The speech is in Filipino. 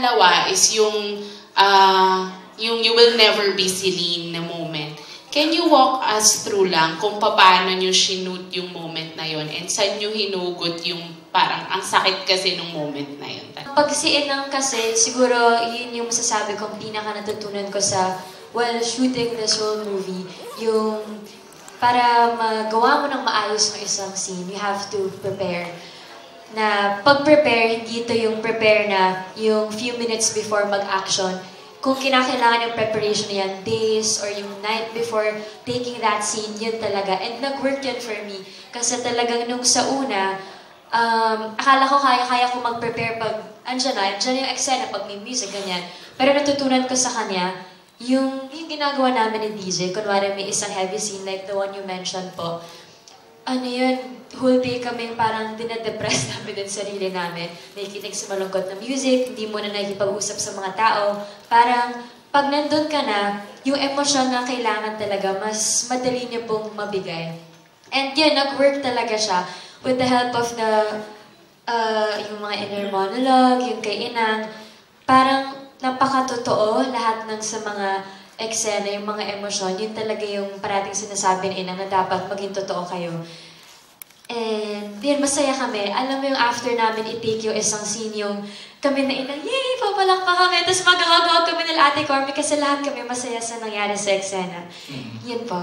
pangalawa is yung you will never be Celine na moment. Can you walk us through lang kung paano nyo shoot yung moment na yon and saan nyo hinugot yung parang ang sakit kasi nung moment na yun? Pag si Inang kasi, siguro yun yung masasabi kong pinaka natutunan ko sa shooting this whole movie. Yung para magawa mo ng maayos ng isang scene, you have to prepare. Na pag-prepare, hindi ito yung prepare na yung few minutes before mag-action. Kung kinakailangan yung preparation na yan, days or yung night before taking that scene, yun talaga. And nag-work yan for me. Kasi talagang nung sa una, akala ko kaya ko mag-prepare pag andyan yung eksena, pag may music, ganyan. Pero natutunan ko sa kanya, yung ginagawa namin ni DJ, kunwari may isang heavy scene like the one you mentioned po, ano yun, whole day kaming parang dinadepress namin din sarili namin. Nakikinig sa malungkot na music, hindi mo na nakikipag-usap sa mga tao. Parang, pag nandun ka na, yung emosyon na kailangan talaga, mas madali niyo pong mabigay. And yun, nag-work talaga siya with the help of yung mga inner monologue, yung kay Inang. Parang, napakatotoo lahat ng sa mga eksena, yung mga emosyon, yun talaga yung parating sinasabi ni Inang na dapat maging totoo kayo. And yun, masaya kami. Alam mo yung after namin i-take yung isang scene, yung kami na Inang, yay, papalakpak kami, tapos mag-hug kami ng Ate Cormy kasi lahat kami masaya sa nangyari sa eksena. Yun po.